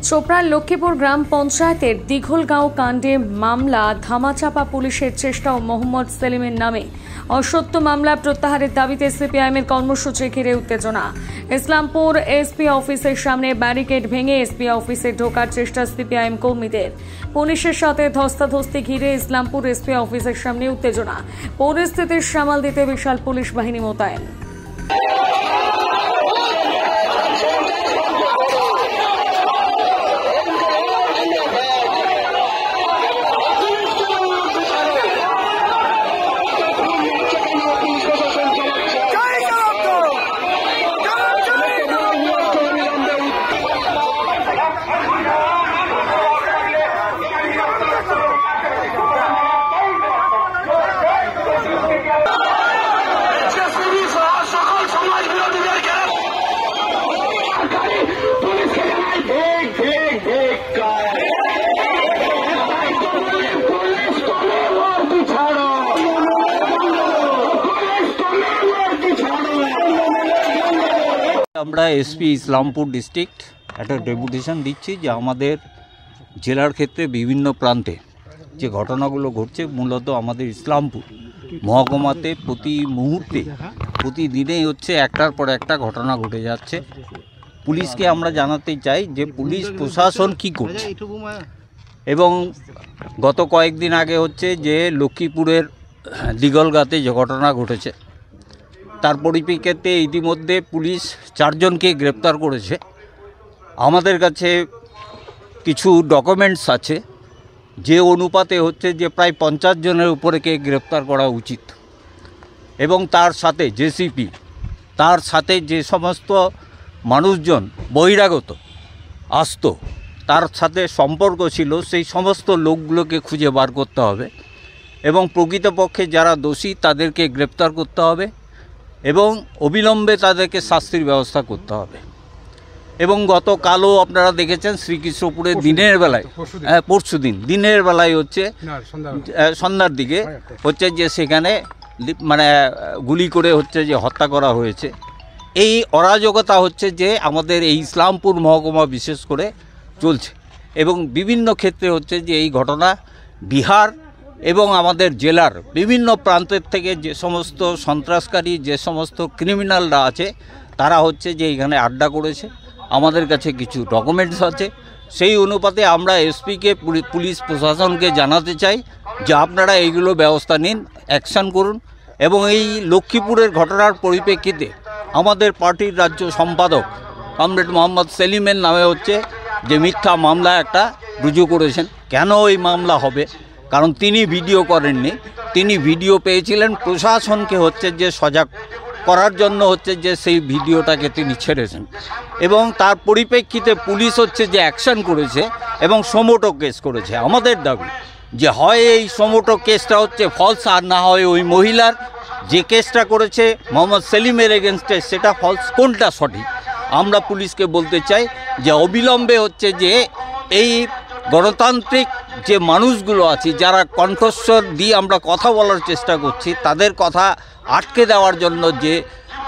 চোপড়ার লক্ষ্মীপুর গ্রাম পঞ্চায়েতের দিঘলগাঁও কাণ্ডে মামলা ধামাচাপা পুলিশের চেষ্টা ও মোহাম্মদ সেলিমের নামে অসত্য মামলা প্রত্যাহারের দাবিতে সিপিআইএমের কর্মসূচি ঘিরে উত্তেজনা। ইসলামপুর এসপি অফিসের সামনে ব্যারিকেড ভেঙে এসপি অফিসে ঢোকার চেষ্টা সিপিআইএম কর্মীদের। পুলিশের সাথে ধস্তাধস্তি ঘিরে ইসলামপুর এসপি অফিসের সামনে উত্তেজনা। পরিস্থিতি সামাল দিতে বিশাল পুলিশ বাহিনী মোতায়েন। আমরা এসপি ইসলামপুর ডিস্ট্রিক্ট একটা ডেপুটেশন দিচ্ছি যে আমাদের জেলার ক্ষেত্রে বিভিন্ন প্রান্তে যে ঘটনাগুলো ঘটছে, মূলত আমাদের ইসলামপুর মহকুমাতে প্রতি মুহূর্তে প্রতিদিনেই হচ্ছে একটার পর একটা ঘটনা ঘটে যাচ্ছে। পুলিশকে আমরা জানাতে চাই যে পুলিশ প্রশাসন কি করছে। এবং গত কয়েকদিন আগে হচ্ছে যে লক্ষ্মীপুরের দিঘলগাঁতে যে ঘটনা ঘটেছে, তার পরিপ্রেক্ষিতে ইতিমধ্যে পুলিশ 4 জনকে গ্রেপ্তার করেছে। আমাদের কাছে কিছু ডকুমেন্টস আছে যে অনুপাতে হচ্ছে যে প্রায় 50 জনের উপরেকে গ্রেপ্তার করা উচিত। এবং তার সাথে জেসিপি, তার সাথে যে সমস্ত মানুষজন বহিরাগত আসতো, তার সাথে সম্পর্ক ছিল, সেই সমস্ত লোকগুলোকে খুঁজে বার করতে হবে এবং প্রকৃতপক্ষে যারা দোষী তাদেরকে গ্রেপ্তার করতে হবে এবং অবিলম্বে তাদেরকে শাস্তির ব্যবস্থা করতে হবে। এবং গতকালও আপনারা দেখেছেন শ্রীকৃষ্ণপুরের দিনের বেলায়, পরশুদিন দিনের বেলায় হচ্ছে সন্ধ্যার দিকে হচ্ছে যে সেখানে মানে গুলি করে হচ্ছে যে হত্যা করা হয়েছে। এই অরাজকতা হচ্ছে যে আমাদের এই ইসলামপুর মহকুমা বিশেষ করে চলছে এবং বিভিন্ন ক্ষেত্রে হচ্ছে যে এই ঘটনা বিহার এবং আমাদের জেলার বিভিন্ন প্রান্তের থেকে যে সমস্ত সন্ত্রাসকারী, যে সমস্ত ক্রিমিনালরা আছে, তারা হচ্ছে যে এখানে আড্ডা করেছে। আমাদের কাছে কিছু ডকুমেন্টস আছে, সেই অনুপাতে আমরা এসপিকে পুলিশ প্রশাসনকে জানাতে চাই যে আপনারা এইগুলো ব্যবস্থা নিন, অ্যাকশান করুন। এবং এই লক্ষ্মীপুরের ঘটনার পরিপ্রেক্ষিতে আমাদের পার্টির রাজ্য সম্পাদক কমরেড মোহাম্মদ সেলিমের নামে হচ্ছে যে মিথ্যা মামলা একটা রুজু করেছেন। কেন এই মামলা হবে? কারণ তিনি ভিডিও করেননি, তিনি ভিডিও পেয়েছিলেন, প্রশাসনকে হচ্ছে যে সজাগ করার জন্য হচ্ছে যে সেই ভিডিওটাকে তিনি ছেড়েছেন। এবং তার পরিপ্রেক্ষিতে পুলিশ হচ্ছে যে অ্যাকশন করেছে এবং সমোটো কেস করেছে। আমাদের দাবি যে হয় এই সমোটো কেসটা হচ্ছে ফলস, আর না হয় ওই মহিলার যে কেসটা করেছে মোহাম্মদ সেলিমের এগেনস্টে সেটা ফলস। কোনটা সঠিক? আমরা পুলিশকে বলতে চাই যে অবিলম্বে হচ্ছে যে এই গণতান্ত্রিক যে মানুষগুলো আছে, যারা কণ্ঠস্বর দিয়ে আমরা কথা বলার চেষ্টা করছি, তাদের কথা আটকে দেওয়ার জন্য যে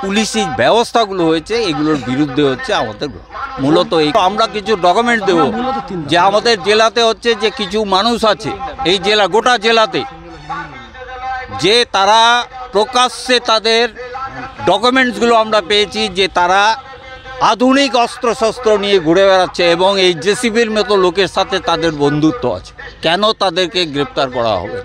পুলিশি ব্যবস্থাগুলো হয়েছে, এগুলোর বিরুদ্ধে হচ্ছে আমাদের মূলত এই। আমরা কিছু ডকুমেন্ট দেব যে আমাদের জেলাতে হচ্ছে যে কিছু মানুষ আছে, এই জেলা গোটা জেলাতে, যে তারা প্রকাশ্যে তাদের ডকুমেন্টসগুলো আমরা পেয়েছি যে তারা আধুনিক অস্ত্রশস্ত্র নিয়ে ঘুরে বেড়াচ্ছে এবং এই জেসিবির মতো লোকের সাথে তাদের বন্ধুত্ব আছে। কেন তাদেরকে গ্রেপ্তার করা হবে?